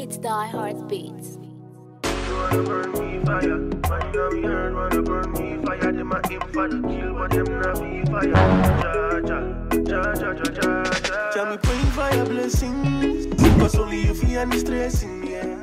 It's Die Hard Beats. You wanna burn me fire? Man, now we heard wanna burn me fire. Them a aim for the kill, but them not be fire. Ja, ja, ja, ja, ja, ja, ja. Ja, me praying for your blessings, 'cause only you feel any stressing, yeah.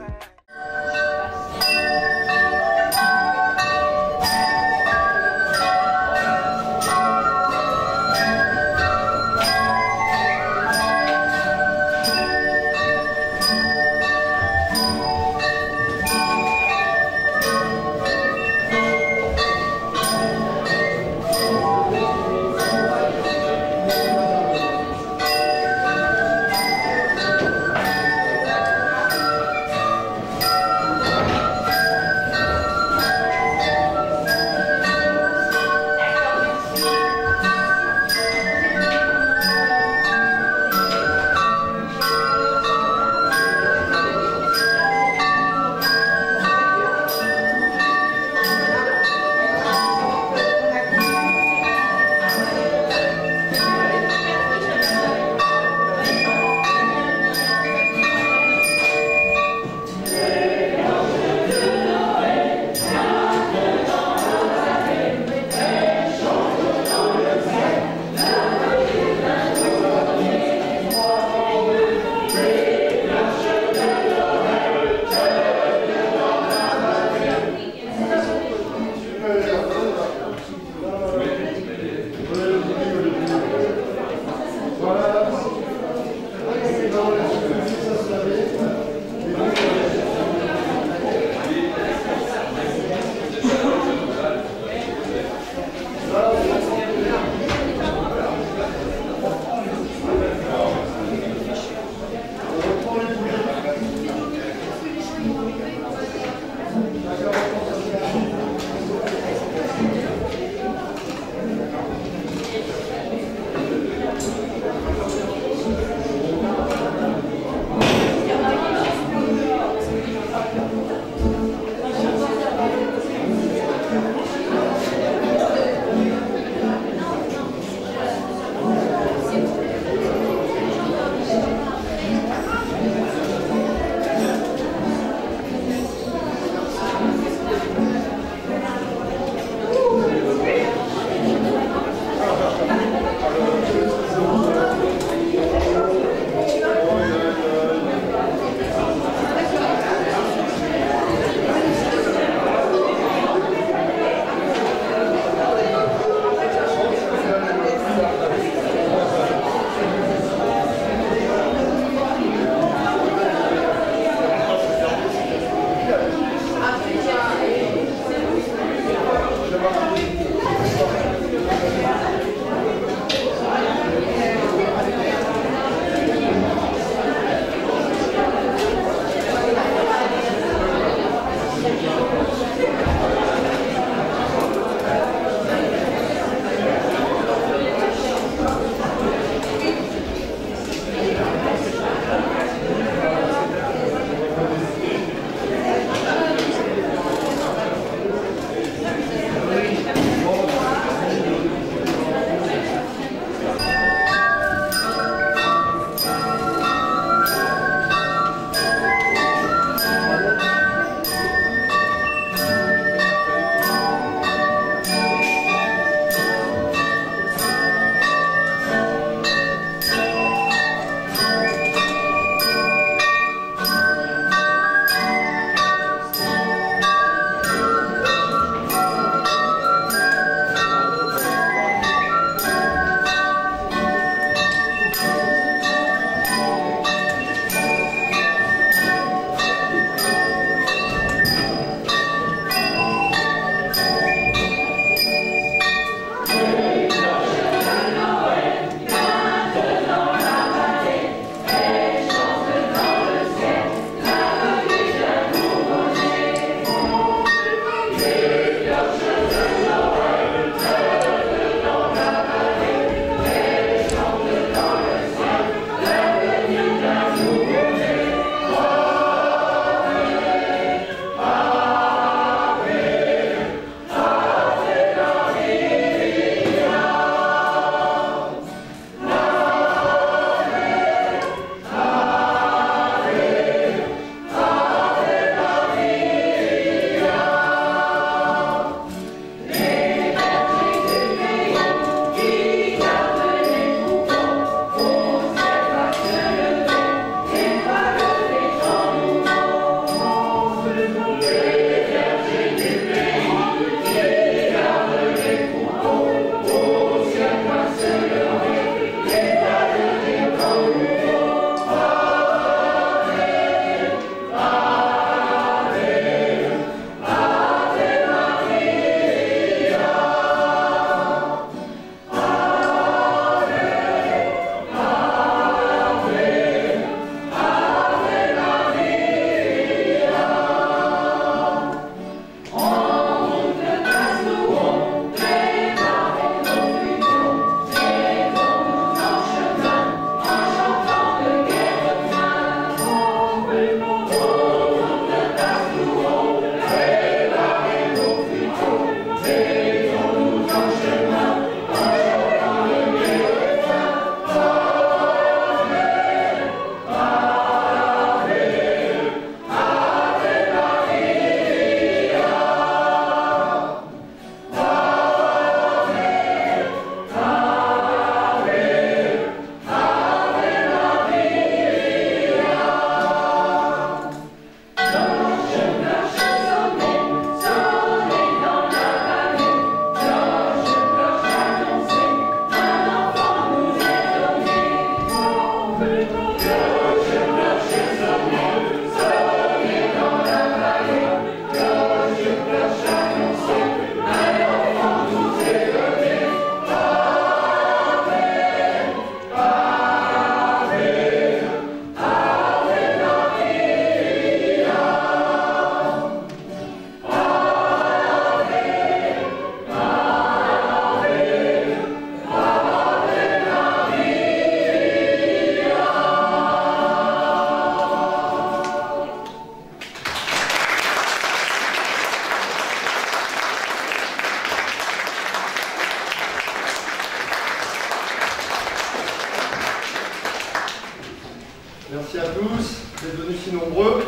Merci à tous d'être venus si nombreux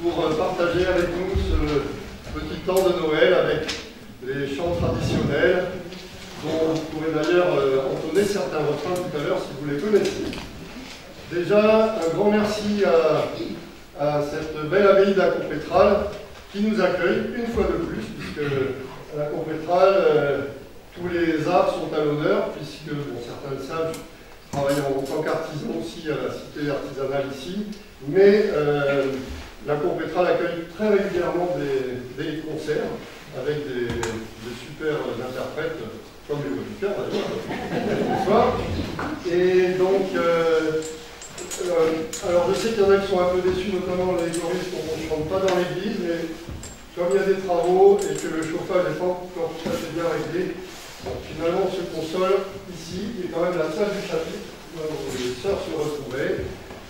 pour partager avec nous ce petit temps de Noël avec les chants traditionnels dont vous pourrez d'ailleurs entonner certains refrains tout à l'heure si vous les connaissez. Déjà, un grand merci à cette belle abbaye d'Acompétral qui nous accueille une fois de plus, puisque à l'Acompétral, tous les arts sont à l'honneur, puisque, bon, certains le savent, je travaille en tant qu'artisan aussi à la cité artisanale ici, mais l'Acompétral accueille très régulièrement des concerts avec des super interprètes, comme les auditeurs d'ailleurs, et donc, alors je sais qu'il y en a qui sont un peu déçus, notamment les choristes, on ne chante pas dans l'église, mais comme il y a des travaux et que le chauffage n'est pas encore tout à fait bien réglé, finalement on se console ici, qui est quand même la salle du chapitre, où les sœurs se retrouvaient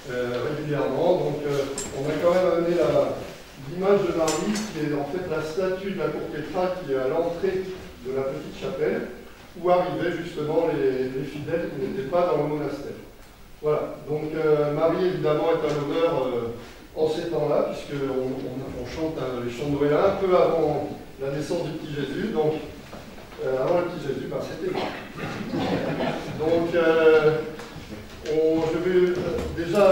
régulièrement. Donc on a quand même amené l'image de Marie, qui est en fait la statue de l'Acompétral qui est à l'entrée de la petite chapelle, où arrivaient justement les fidèles qui n'étaient pas dans le monastère. Voilà, donc Marie évidemment est à l'honneur en ces temps-là, puisqu'on chante les chants de Noël un peu avant la naissance du petit Jésus, donc avant le petit Jésus, ben, c'était donc je vais déjà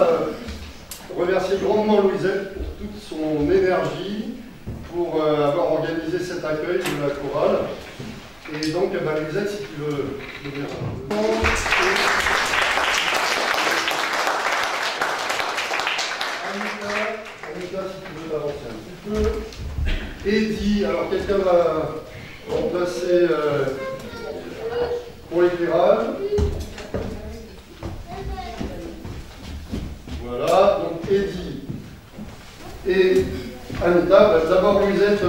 remercier grandement Louisette pour toute son énergie, pour avoir organisé cet accueil de la chorale. Et donc, Louisette, si tu veux venir. Anita, si tu veux avancer un petit peu. Eddie, alors quelqu'un va remplacer pour l'éclairage. Voilà, donc Eddie et Anita. D'abord, Louisette,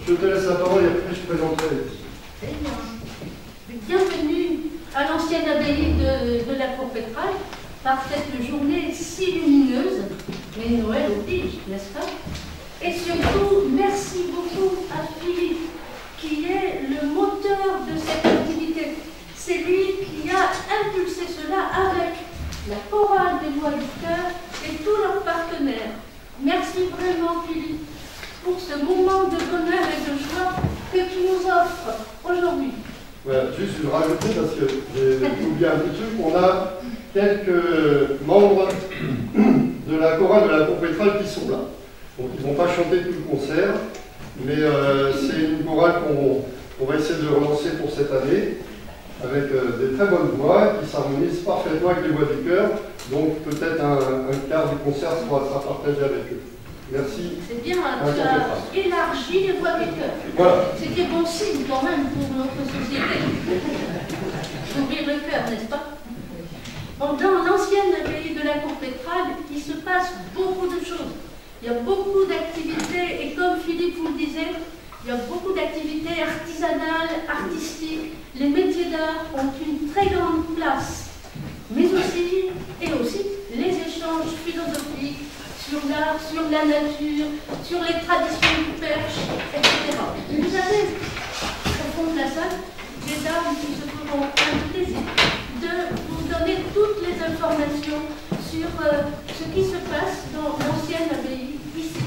je te laisse la parole et puis je présenterai Eddie. Bienvenue à l'ancienne abbaye de l'Acompétral par cette journée si lumineuse, mais Noël oblige, n'est-ce pas? Et surtout, merci beaucoup à Philippe, qui est le moteur de cette activité. C'est lui qui a impulsé cela avec la chorale des Voix du Cœur et tous leurs partenaires. Merci vraiment, Philippe, pour ce moment de bonheur et de joie que tu nous offres aujourd'hui. Voilà, juste je vais rajouter parce que j'ai oublié un petit truc. On a quelques membres de la chorale de l'Acompétral qui sont là. Donc ils ne vont pas chanter tout le concert, mais c'est une chorale qu'on va essayer de relancer pour cette année, avec des très bonnes voix qui s'harmonisent parfaitement avec les voix du cœur. Donc peut-être un quart du concert sera partagé avec eux. Merci. C'est bien, tu as élargi les voix du cœur. Voilà. C'était bon signe quand même pour notre société. D'ouvrir le cœur, n'est-ce pas? Dans l'ancienne abbaye de l'Acompétral, il se passe beaucoup de choses. Il y a beaucoup d'activités et comme Philippe vous le disait, il y a beaucoup d'activités artisanales, artistiques. Les métiers d'art ont une très grande place, mais aussi les échanges philosophiques sur l'art, sur la nature, sur les traditions du Perche, etc. Vous avez, au fond de la salle, des dames qui se feront un plaisir de vous donner toutes les informations sur ce qui se passe dans l'ancienne abbaye ici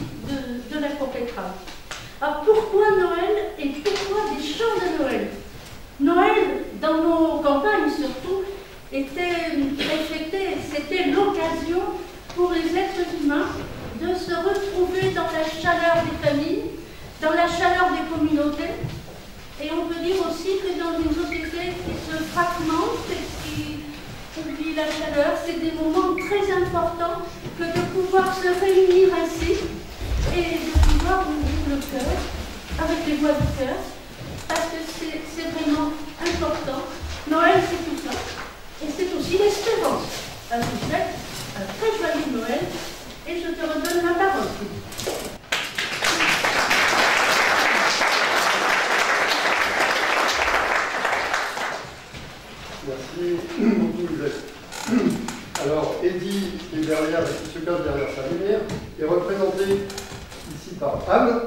de l'Acompétral. Alors pourquoi Noël et pourquoi des chants de Noël? Noël, dans nos campagnes surtout, était fêté, c'était l'occasion pour les êtres humains de se retrouver dans la chaleur des familles, dans la chaleur des communautés. Et on peut dire aussi que dans une société qui se fragmente et qui oublie la chaleur, c'est des moments très importants que de pouvoir se réunir ainsi et de pouvoir ouvrir le cœur avec les voix du cœur, parce que c'est vraiment important. Noël, c'est tout ça. Et c'est aussi l'espérance. Alors, je vous souhaite un très joyeux Noël et je te redonne la parole. Merci beaucoup, Louisette. Alors, Eddie, qui est derrière, qui se cache derrière sa lumière, est représenté ici par Anne.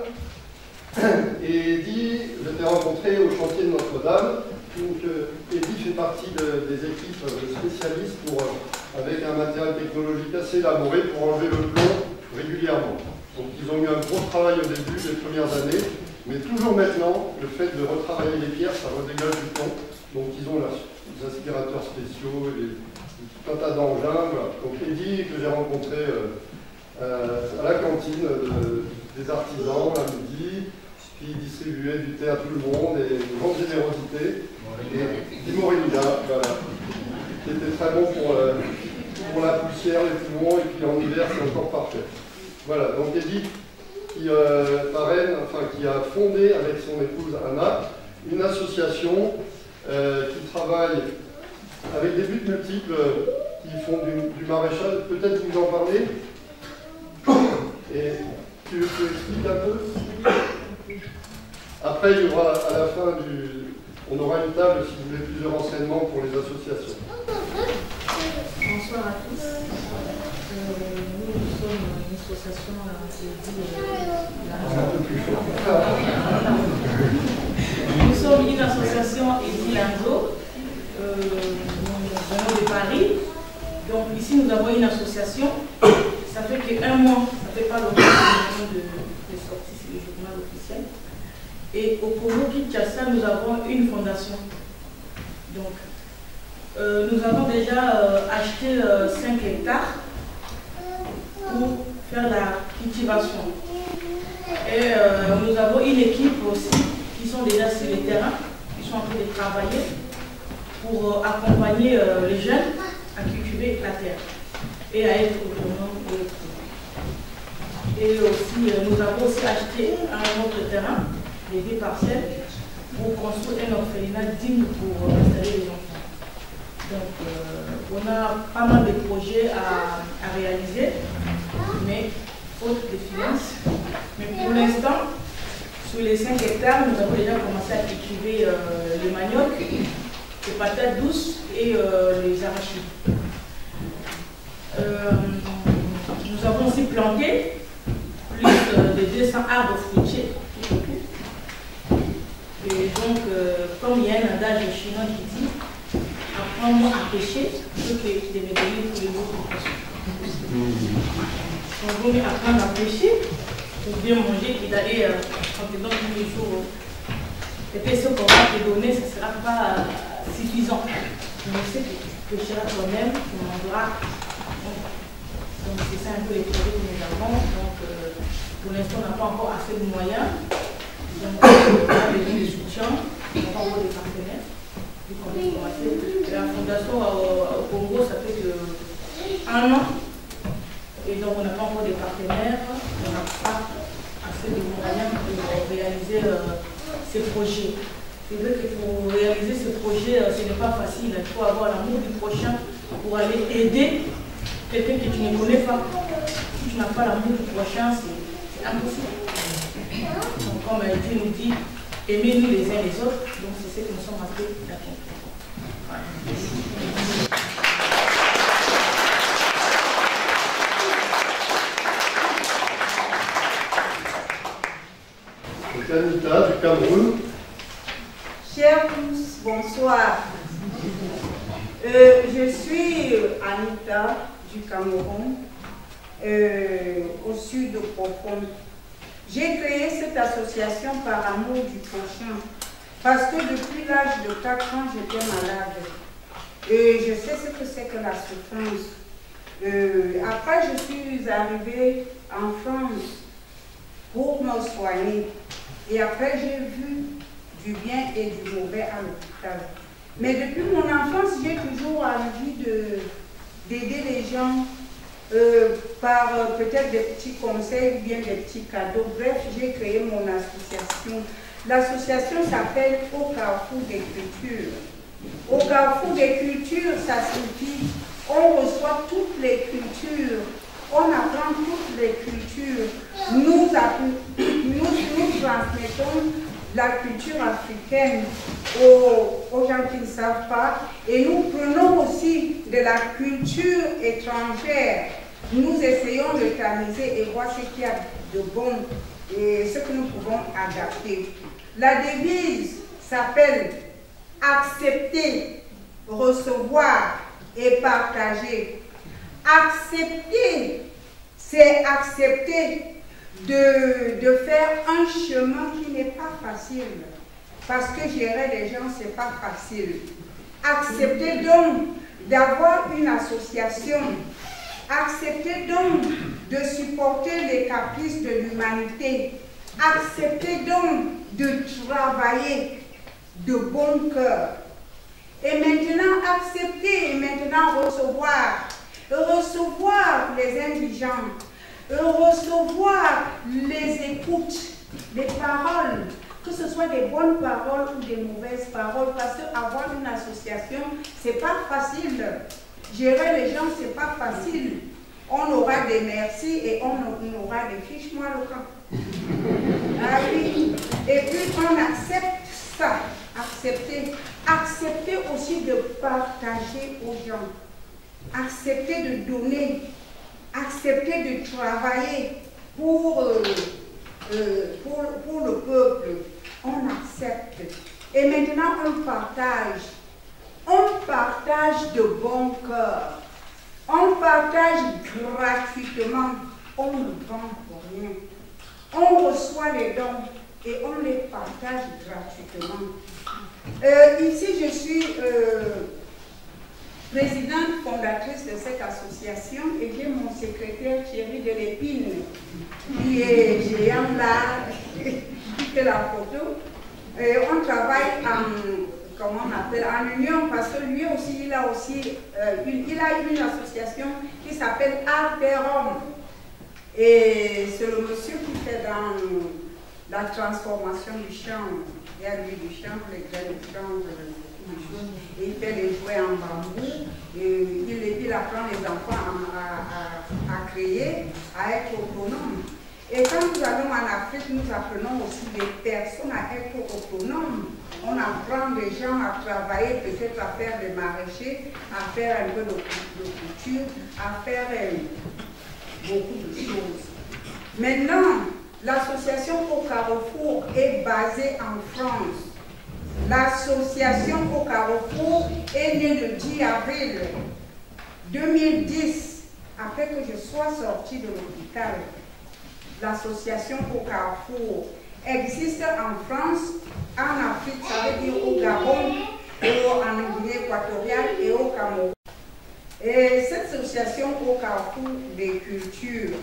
Et Eddie, je t'ai rencontré au chantier de Notre-Dame, Donc, Eddy fait partie des équipes spécialistes avec un matériel technologique assez élaboré pour enlever le plomb régulièrement. Donc ils ont eu un gros travail au début, les premières années, mais toujours maintenant, le fait de retravailler les pierres, ça redégage du plomb. Donc ils ont les aspirateurs spéciaux, tout un tas d'engins. Voilà. Donc Eddy, que j'ai rencontré à la cantine des artisans à midi, qui distribuait du thé à tout le monde et une grande générosité. Et Moringa, voilà, qui était très bon pour la poussière, les poumons, et puis en hiver, c'est encore parfait. Voilà, donc Eddy qui qui a fondé avec son épouse Anna une association qui travaille avec des buts multiples, qui font du maraîchage. Peut-être vous en parler. Et tu expliques un peu? Après, il y aura à la fin on aura une table si vous voulez plus de renseignements pour les associations. Bonsoir à tous. Nous sommes une association Nous sommes une association Eddy Lanzo. Nous venons de Paris. Donc ici nous avons une association. Ça fait qu'un mois, ça fait pas longtemps de sortie sur le journal officiel. Et au Congo-Kinshasa, nous avons une fondation. Donc, nous avons déjà acheté 5 hectares pour faire la cultivation. Et nous avons une équipe aussi qui sont déjà sur le terrain, qui sont en train de travailler pour accompagner les jeunes à cultiver la terre et à être autonomes. Et aussi, nous avons aussi acheté un autre terrain, les 2 parcelles, pour construire un orphelinat digne pour installer les enfants. Donc, on a pas mal de projets à réaliser, mais faute de finances. Mais pour l'instant, sur les 5 hectares, nous avons déjà commencé à cultiver le manioc, les patates douces et les arachides. Nous avons aussi planté plus de 200 arbres fruitiers. Et donc, comme il y a un adage chinois qui dit apprends-moi à pêcher plutôt que de me donner tous les autres poissons. Donc, il vaut mieux apprendre à pêcher pour bien manger et d'aller quand tu donnes tous les jours. Peut-être ce qu'on va te donner, ce ne sera pas suffisant. Mais c'est que tu pêcheras toi-même, tu mangeras. Donc, c'est ça un peu les projets que nous avons. Donc, pour l'instant, on n'a pas encore assez de moyens. Donc, on a besoin de soutien, on a encore des partenaires. La fondation au Congo, ça fait que 1 an. Et donc, on n'a pas encore de partenaires, on n'a pas assez de moyens pour réaliser ces projets. C'est vrai que pour réaliser ce projet, ce n'est pas facile. Il faut avoir l'amour du prochain pour aller aider quelqu'un que tu ne connais pas. Si tu n'as pas l'amour du prochain, c'est impossible. Donc, comme Dieu nous dit, aimez-nous les uns les autres, donc c'est ce que nous sommes appelés d'accomplir. Voilà. Anita du Cameroun. Chers tous, bonsoir. Je suis Anita du Cameroun, au sud profond. J'ai créé cette association par amour du prochain, parce que depuis l'âge de 4 ans, j'étais malade. Et je sais ce que c'est que la souffrance. Après, je suis arrivée en France pour me soigner. Et après, j'ai vu du bien et du mauvais à l'hôpital. Mais depuis mon enfance, j'ai toujours envie d'aider les gens par peut-être des petits conseils ou bien des petits cadeaux. Bref, j'ai créé mon association. L'association s'appelle Au Carrefour des Cultures. Au Carrefour des Cultures, ça signifie on reçoit toutes les cultures, on apprend toutes les cultures. Nous transmettons la culture africaine aux gens qui ne savent pas et nous prenons aussi de la culture étrangère. Nous essayons de tamiser et voir ce qu'il y a de bon et ce que nous pouvons adapter. La devise s'appelle accepter, recevoir et partager. Accepter, c'est accepter de faire un chemin qui n'est pas facile. Parce que gérer les gens, ce n'est pas facile. Accepter donc d'avoir une association. Accepter donc de supporter les caprices de l'humanité. Accepter donc de travailler de bon cœur. Et maintenant, accepter, et maintenant recevoir. Recevoir les indigents. Recevoir les écoutes, les paroles. Que ce soit des bonnes paroles ou des mauvaises paroles. Parce qu'avoir une association, c'est pas facile. Gérer les gens, c'est pas facile. On aura des merci et on aura des fiches moi le camp. Ah oui. Et puis on accepte ça. Accepter. Accepter aussi de partager aux gens. Accepter de donner. Accepter de travailler pour le peuple. On accepte. Et maintenant on partage. On partage de bon cœur. On partage gratuitement. On ne vend pour rien. On reçoit les dons et on les partage gratuitement. Ici, je suis présidente fondatrice de cette association et j'ai mon secrétaire Thierry de l'Épine qui est géant là, qui fait la photo. On travaille comment on appelle, en union, parce que lui aussi, il a une association qui s'appelle Arterum. Et c'est le monsieur qui fait dans la transformation du chanvre. Il y a lui du chanvre, les graines de chanvre, et il fait les jouets en bambou. Et il apprend les enfants à créer, à être autonomes. Et quand nous allons en Afrique, nous apprenons aussi des personnes à être autonomes. On apprend des gens à travailler, peut-être à faire des maraîchers, à faire un peu de couture, à faire beaucoup de choses. Maintenant, l'association Au Carrefour est basée en France. L'association Au Carrefour est née le 10 avril 2010, après que je sois sortie de l'hôpital. L'association Au Carrefour existe en France, en Afrique, ça veut dire au Gabon, en Guinée équatoriale et au Cameroun. Et cette association Au Carrefour des cultures,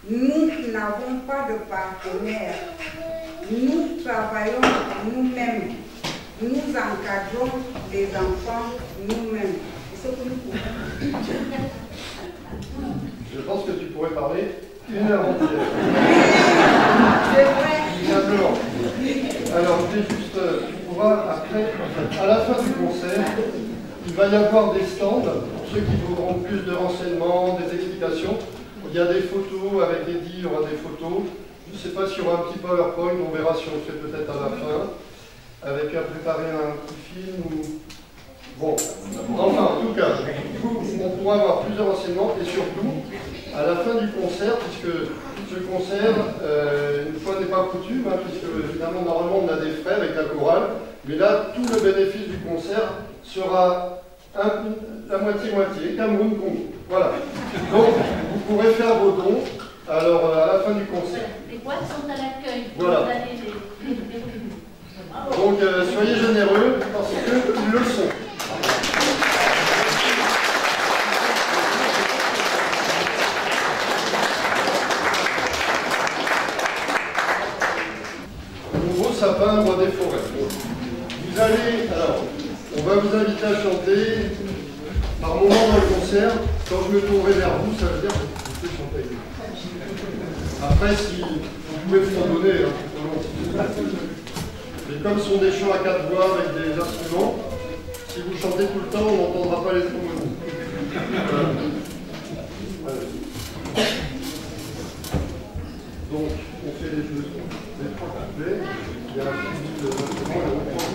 nous n'avons pas de partenaires. Nous travaillons nous-mêmes. Nous encadrons les enfants nous-mêmes. C'est ce que nous pouvons. Je pense que tu pourrais parler une heure entière. C'est vrai. Simplement. Alors, tu pourras après, à la fin du concert, il va y avoir des stands pour ceux qui voudront plus de renseignements, des explications. Il y a des photos avec Eddie, il y aura des photos. Je ne sais pas s'il y aura un petit PowerPoint, on verra si on le fait peut-être à la fin, avec à préparer un petit film ou... Bon, enfin, en tout cas, on pourra avoir plusieurs renseignements et surtout, à la fin du concert, puisque ce concert, une fois n'est pas coutume, hein, puisque évidemment, normalement, on a des frais avec la chorale, mais là, tout le bénéfice du concert sera la moitié-moitié, Cameroun-Congo. Voilà. Donc, vous pourrez faire vos dons alors, à la fin du concert. Les boîtes sont à l'accueil. Voilà. Donc, soyez généreux parce qu'ils le sont. Nouveau sapin, roi des forêts. Vous allez, alors, on va vous inviter à chanter par moment dans le concert. Quand je me tournerai vers vous, ça veut dire que vous pouvez chanter. Après, si vous pouvez fredonner, hein, tout au long. Mais comme ce sont des chants à 4 voix avec des instruments, si vous chantez tout le temps, on n'entendra pas les trombones. Voilà. Donc, on fait les deux sons, les 3 couplets. Il y a un petit de l'instrument et on prend.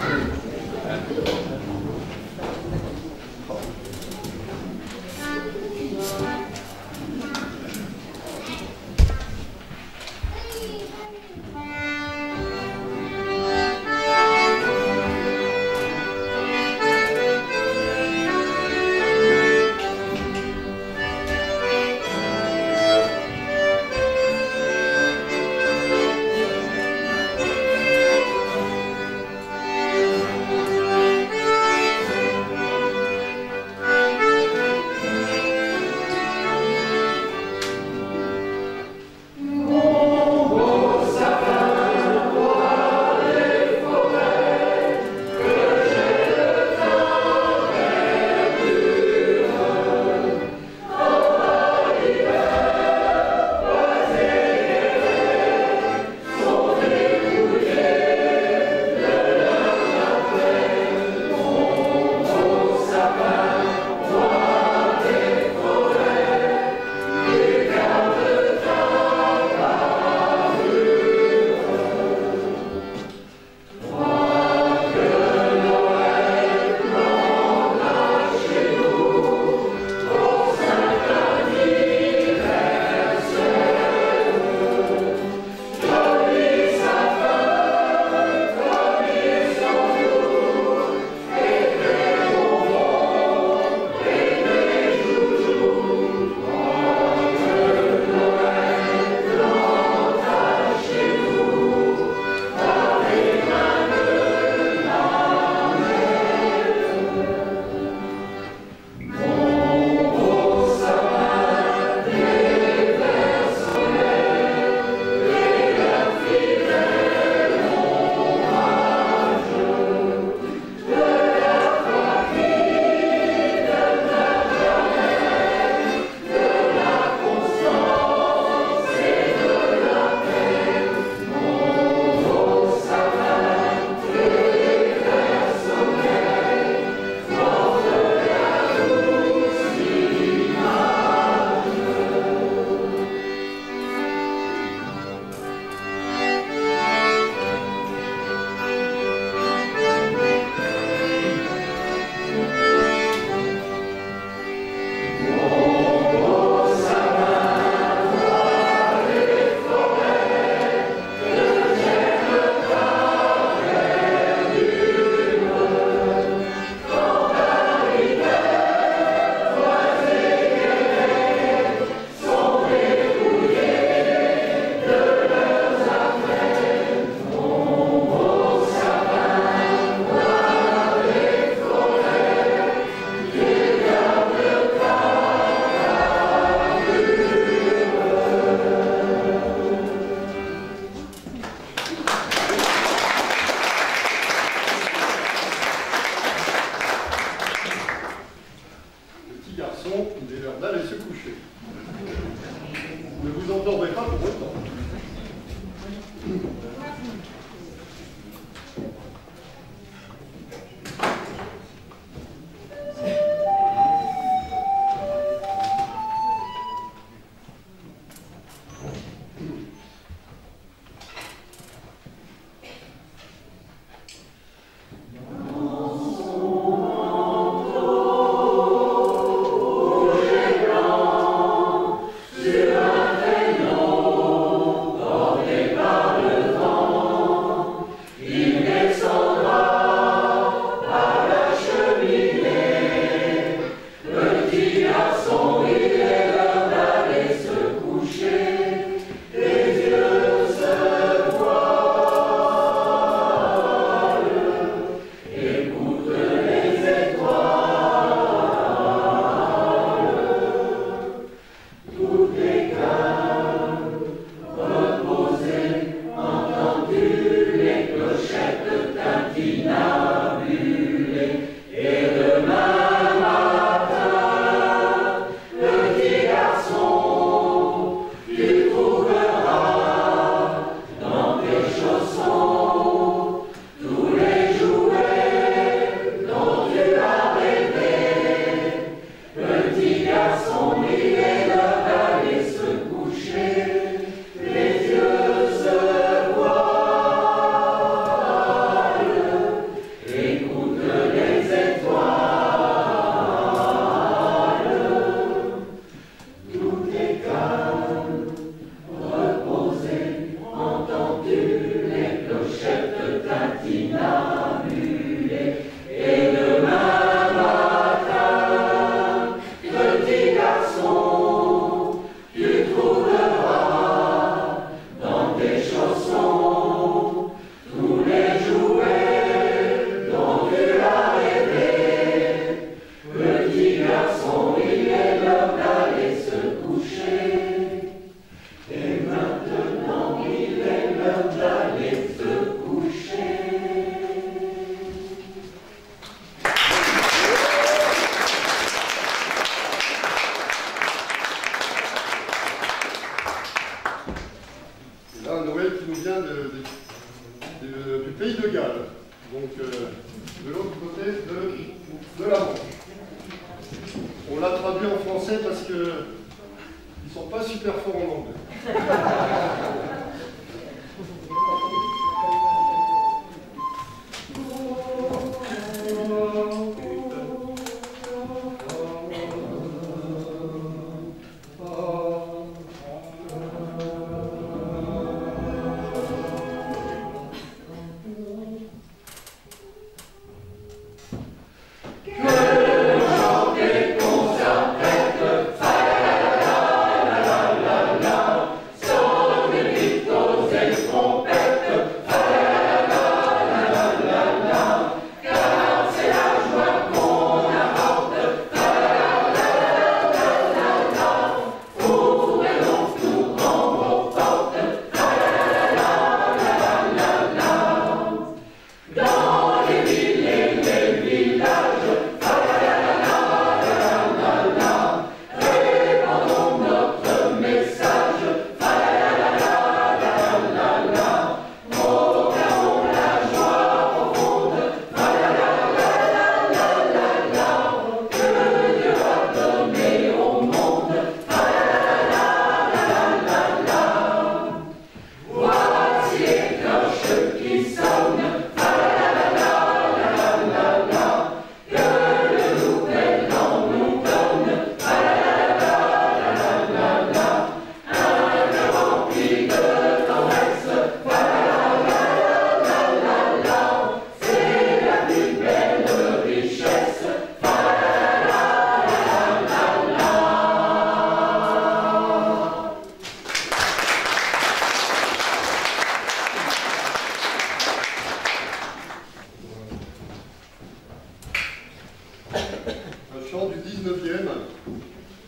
de la Manche. On l'a traduit en français parce que ils sont pas super forts en anglais. Un chant du 19e,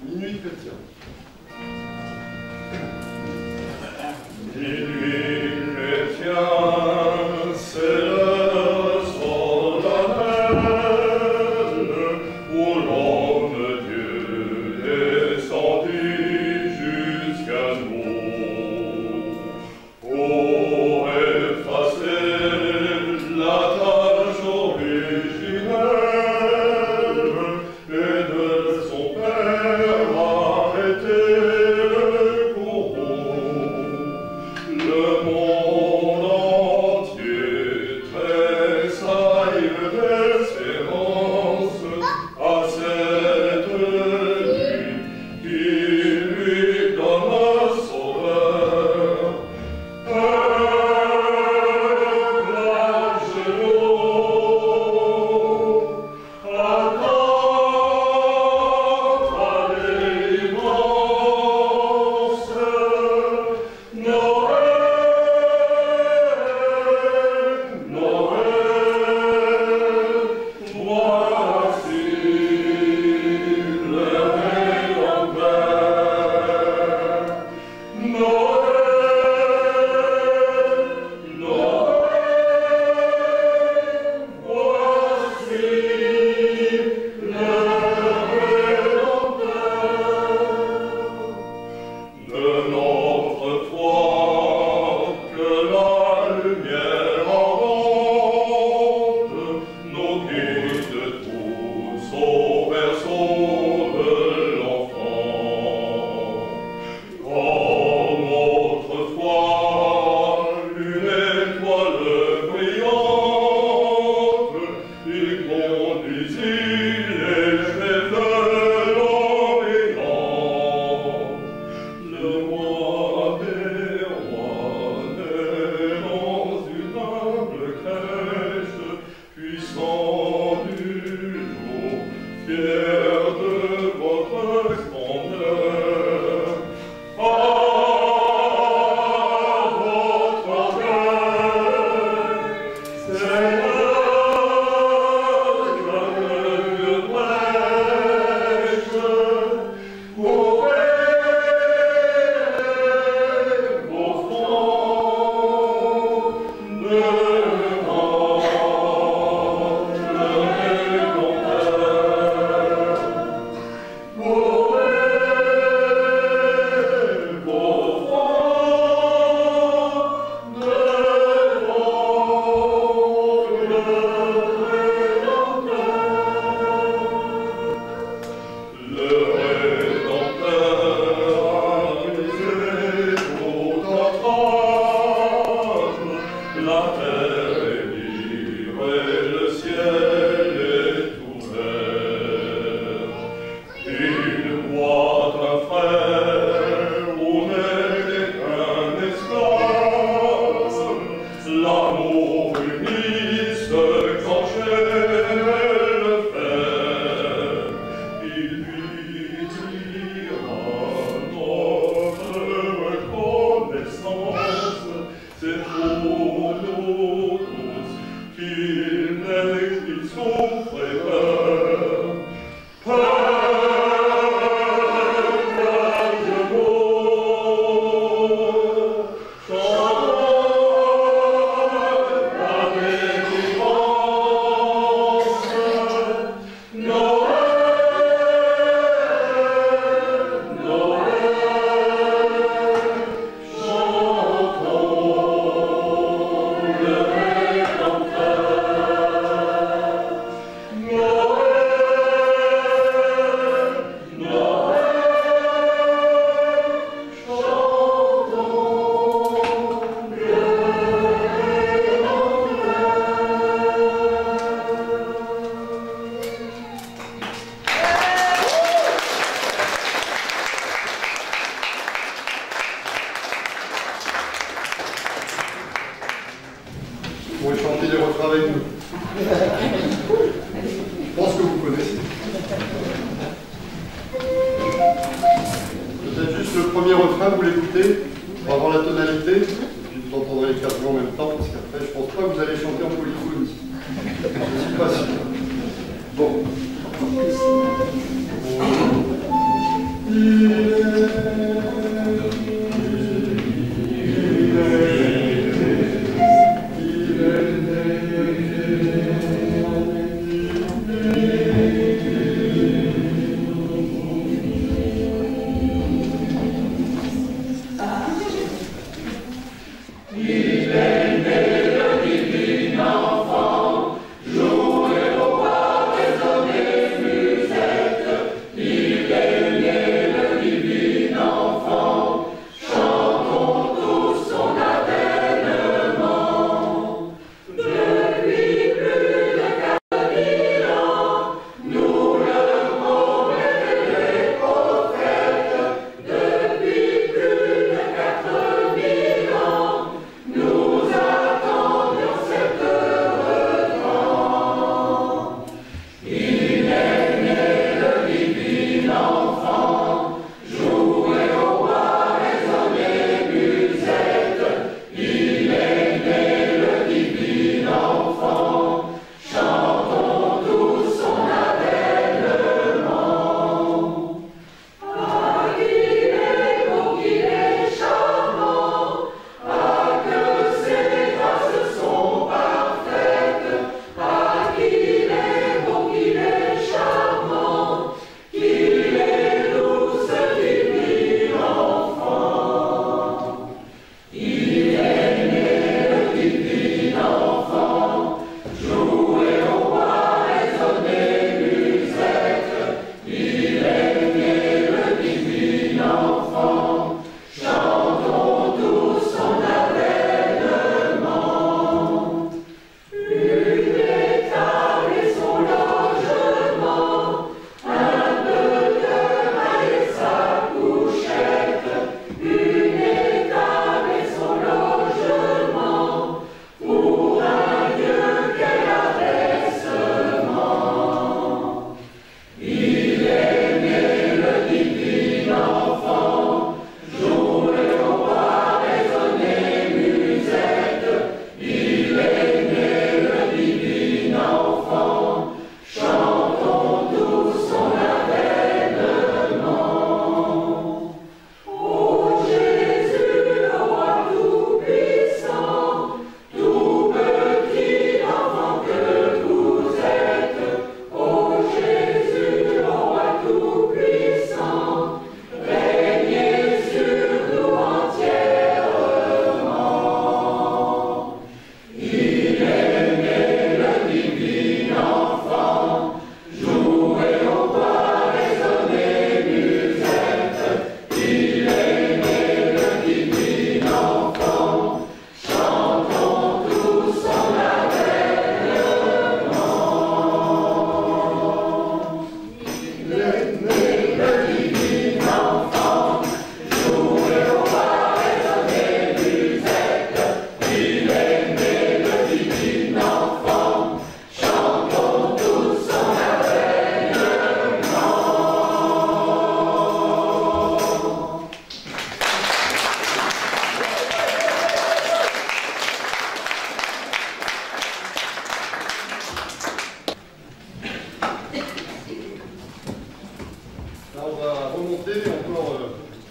Minuit chrétien. Minuit chrétien, c'est le solennel où l'homme Dieu descendit jusqu'à nous. Pour effacer la tâche originelle et de son Père arrêter connaissez. Peut-être juste le premier refrain, vous l'écoutez, pour avoir la tonalité, et puis vous entendrez les 4 voix en même temps, parce qu'après, je pense pas que vous allez chanter en polyphonie. Je ne suis pas sûr. Bon.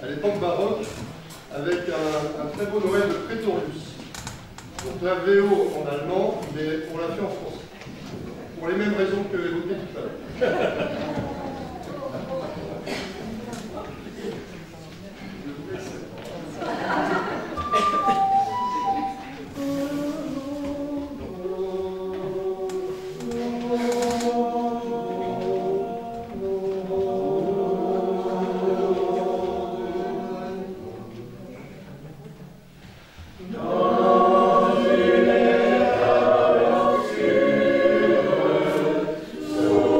à l'époque baroque, avec un très beau Noël de Prétorius. Donc la VO en allemand, mais on l'a fait en français. Pour les mêmes raisons que évoquées tout à l'heure. So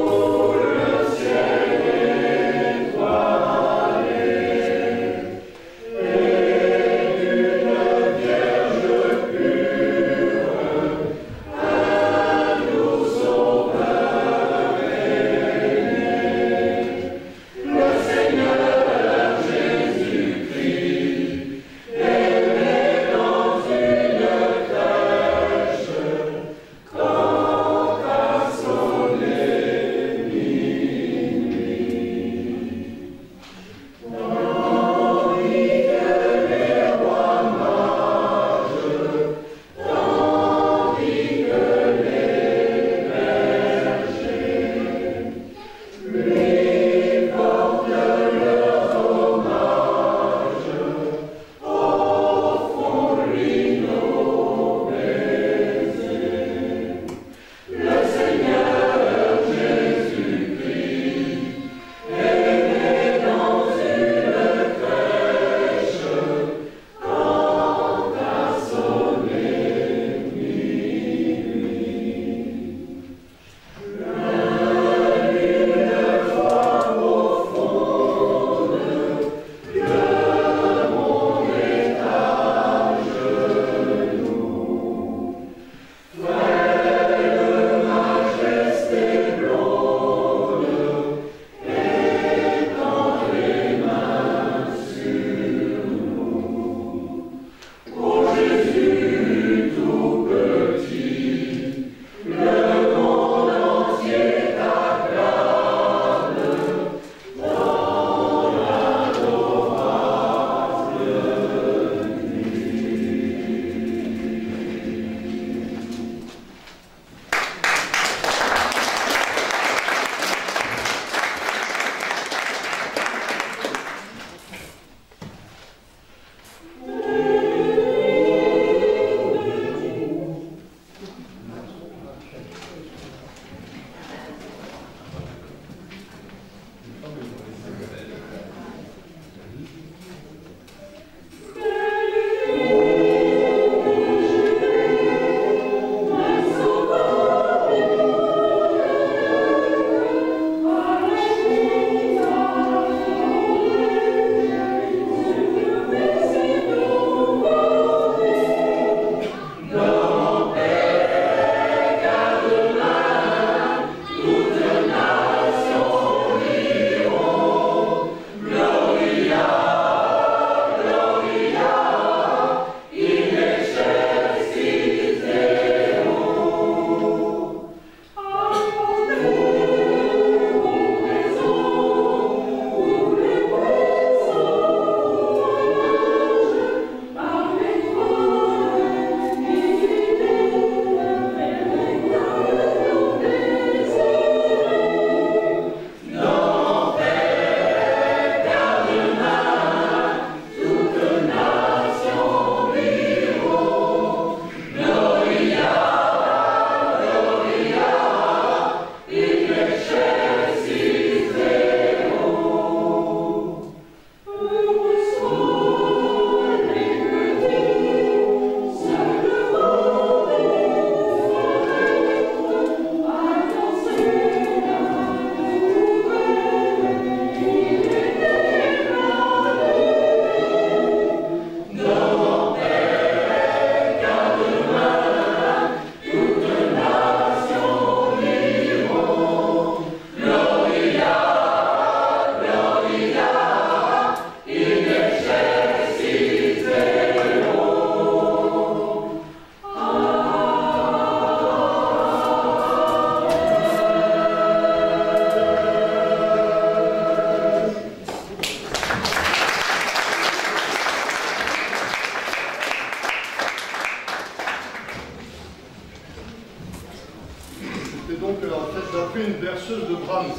une berceuse de Brahms.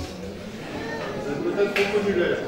Vous êtes peut-être reconnu l'air.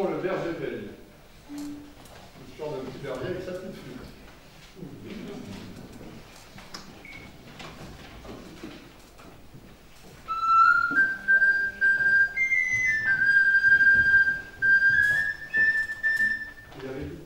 chant Le berger veille. Le chant d'un petit berger avec sa petite flûte. Il avait dit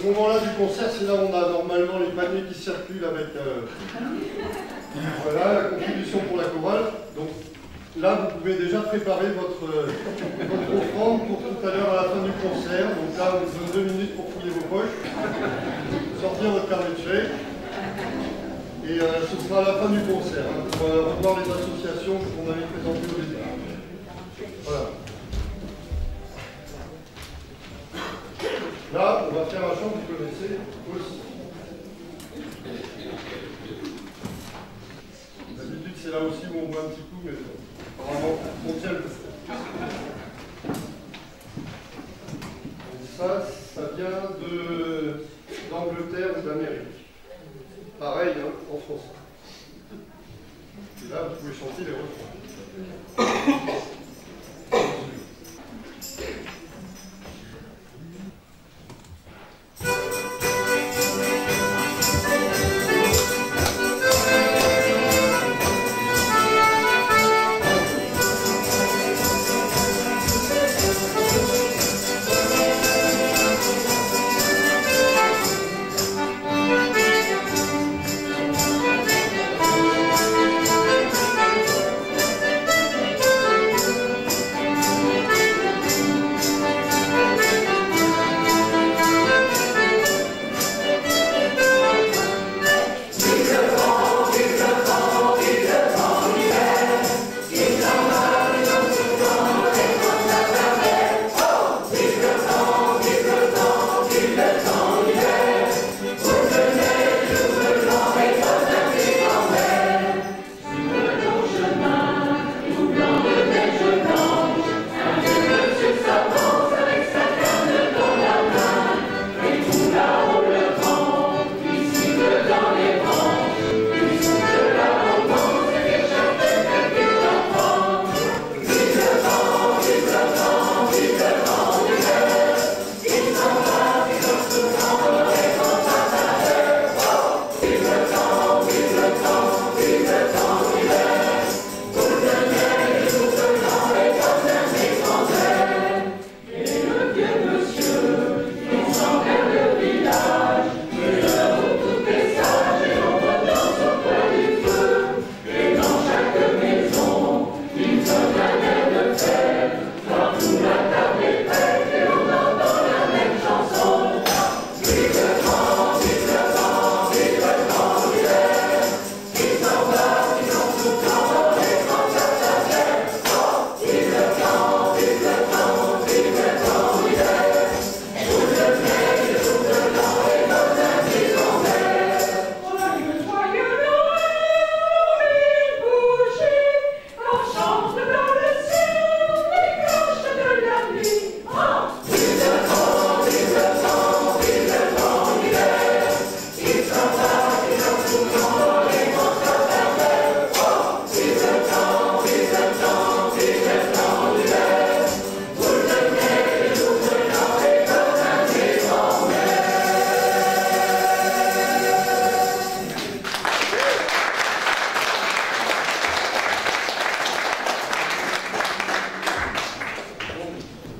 moment-là du concert, c'est là où on a normalement les paniers qui circulent avec voilà, la contribution pour la chorale. Donc là, vous pouvez déjà préparer votre offrande pour tout à l'heure à la fin du concert. Donc là, on vous donne 2 minutes pour fouiller vos poches, sortir votre carnet de chèques. Et ce sera à la fin du concert, hein, pour revoir les associations qu'on avait présentées au début. Voilà. Là, on va faire un chant que vous connaissez aussi. D'habitude, c'est là aussi où on voit un petit coup, mais apparemment, on tient le coup. Ça vient d'Angleterre ou d'Amérique. Pareil, hein, en français. Et là, vous pouvez chanter les refrains.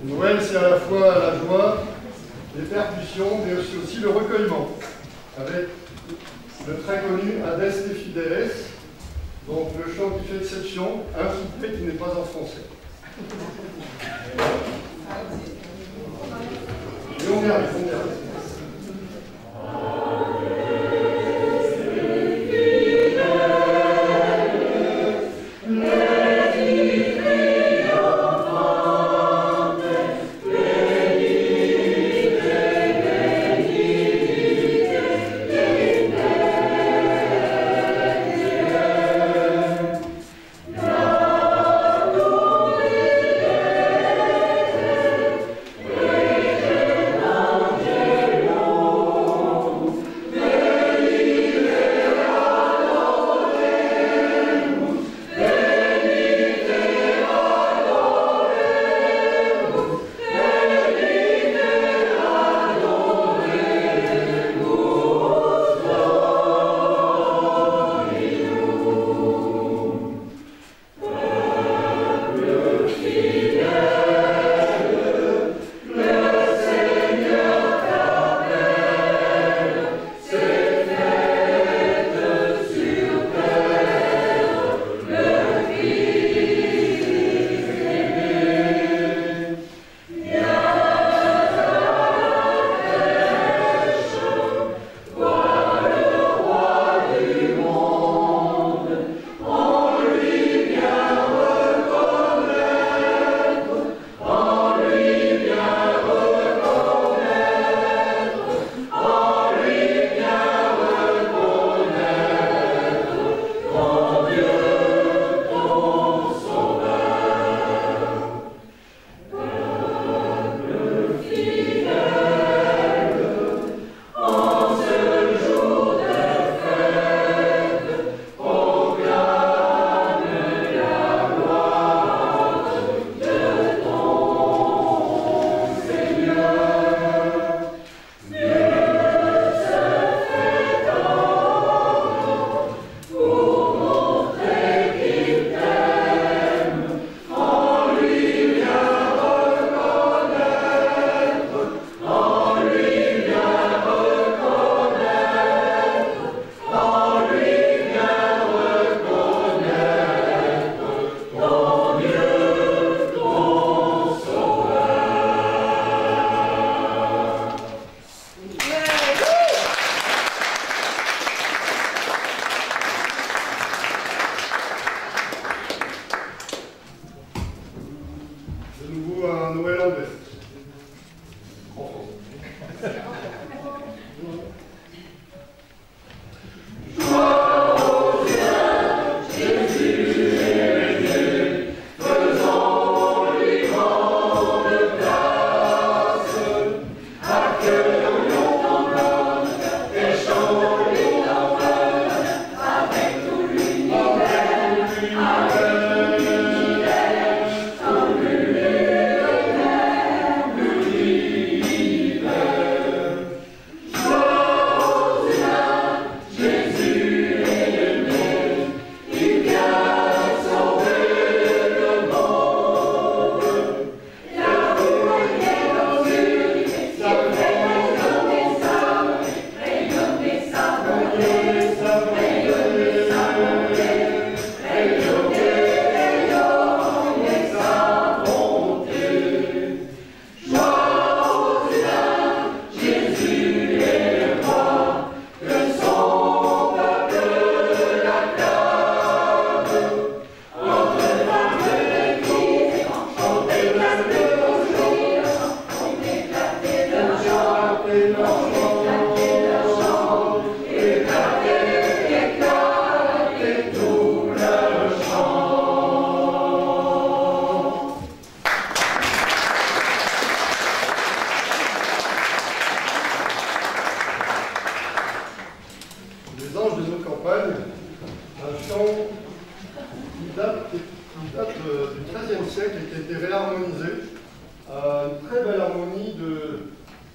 Noël, c'est à la fois la joie, les percussions, mais aussi le recueillement, avec le très connu Adeste et Fideles, donc le chant qui fait exception, un couplet qui n'est pas en français. Et on y arrive, on y arrive. Yeah. qui a été réharmonisé à une très belle harmonie de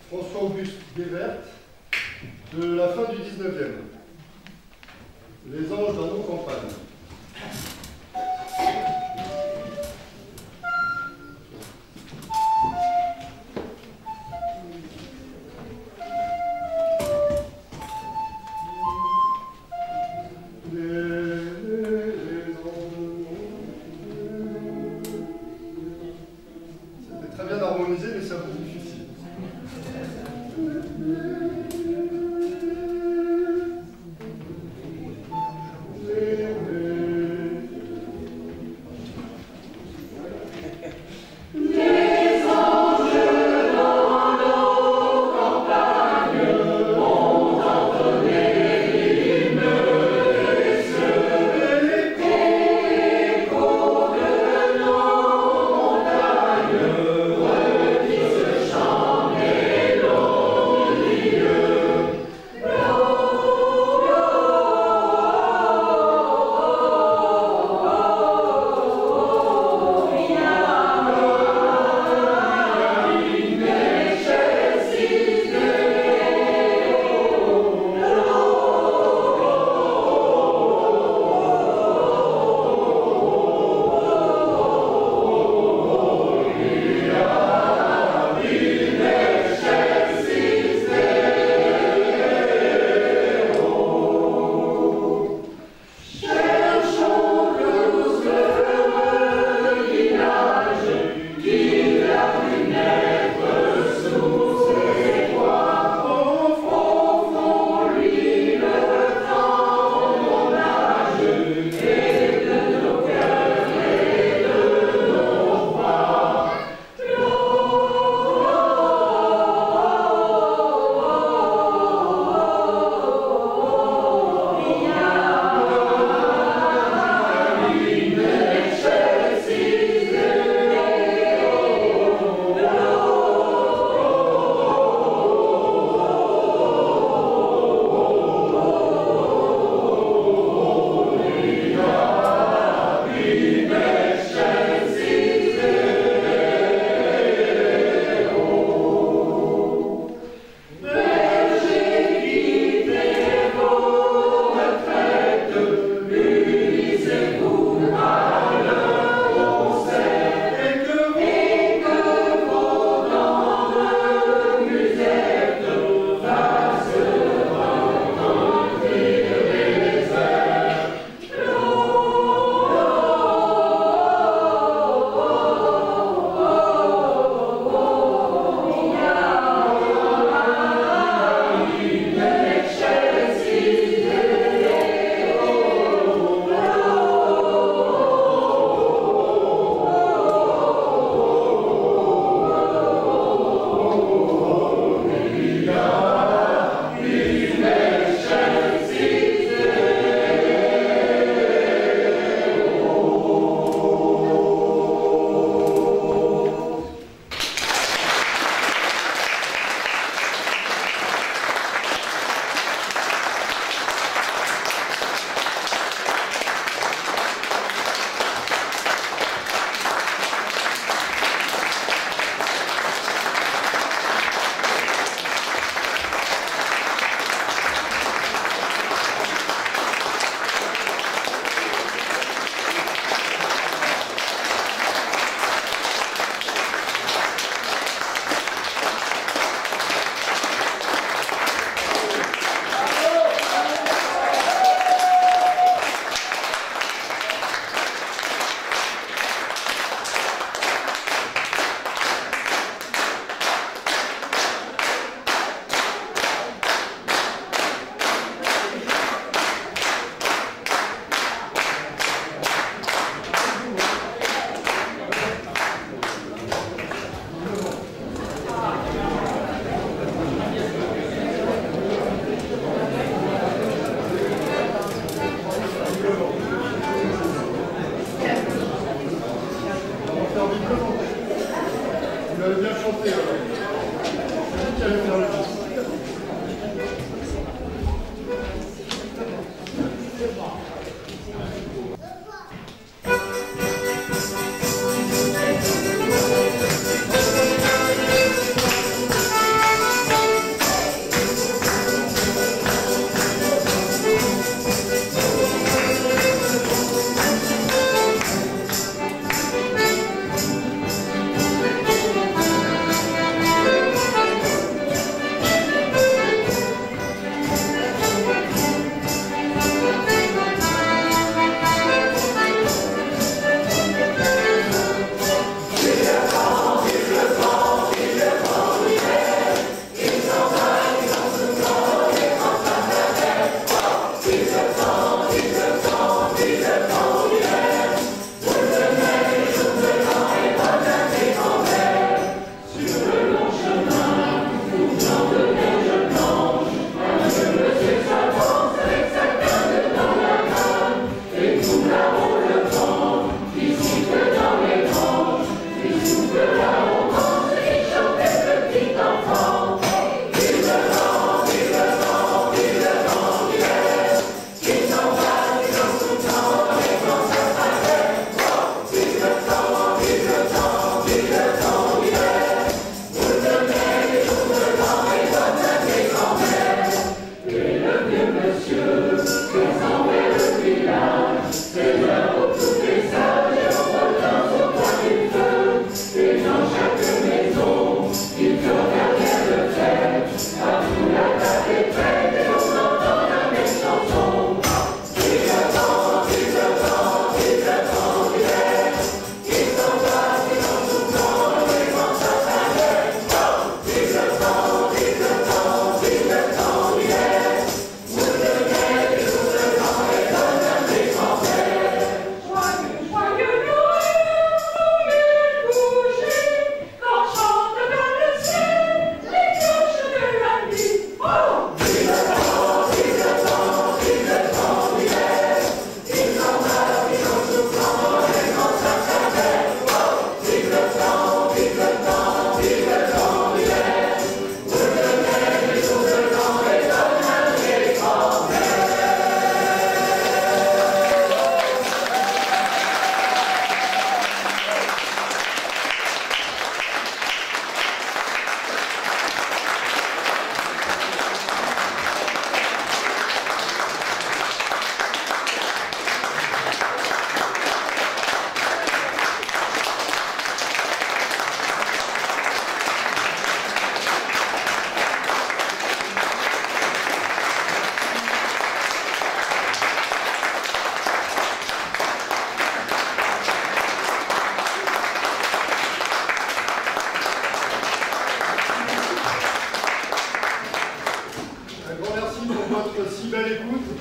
François-Auguste Guébert de la fin du 19e. Les anges dans nos campagnes. C'était très bien harmonisé, mais c'est un peu difficile.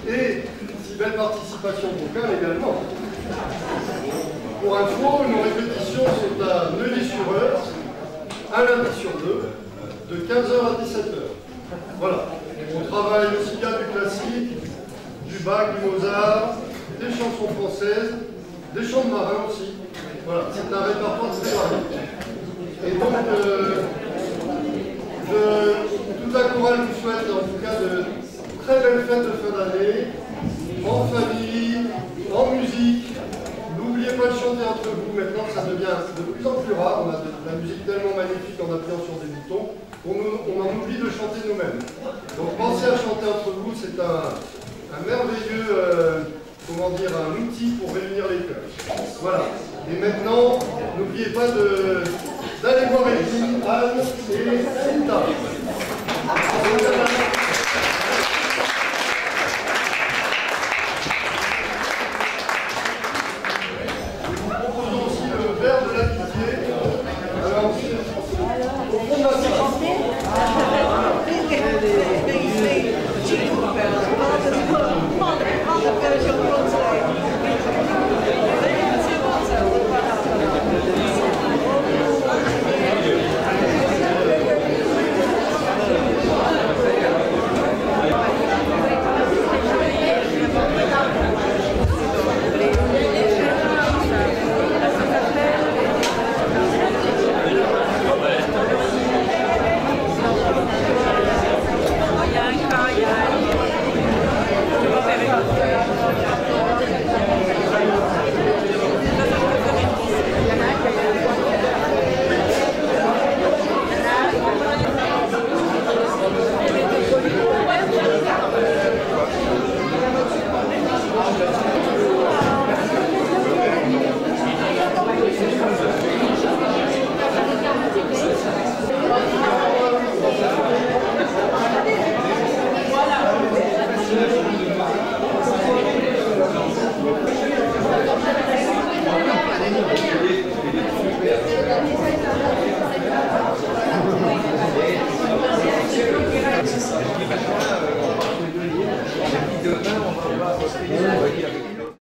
et si belle participation vocale également. Pour info, nos répétitions sont à Neuilly-sur-Eure, un lundi sur deux, de 15h à 17h. Voilà. On travaille aussi bien du classique, du Bach, du Mozart, des chansons françaises, des chants de marins aussi. Voilà, c'est un répertoire très varié. Et donc, toute la chorale vous souhaite en tout cas de très belles fêtes de fin d'année, en famille, en musique. N'oubliez pas de chanter entre vous, maintenant ça devient de plus en plus rare, on a de la musique tellement magnifique en appuyant sur des boutons, on en oublie de chanter nous-mêmes. Donc pensez à chanter entre vous, c'est un merveilleux, comment dire, un outil pour réunir les cœurs. Voilà. Et maintenant, n'oubliez pas d'aller voir Élie, Anne et Santa. Merci.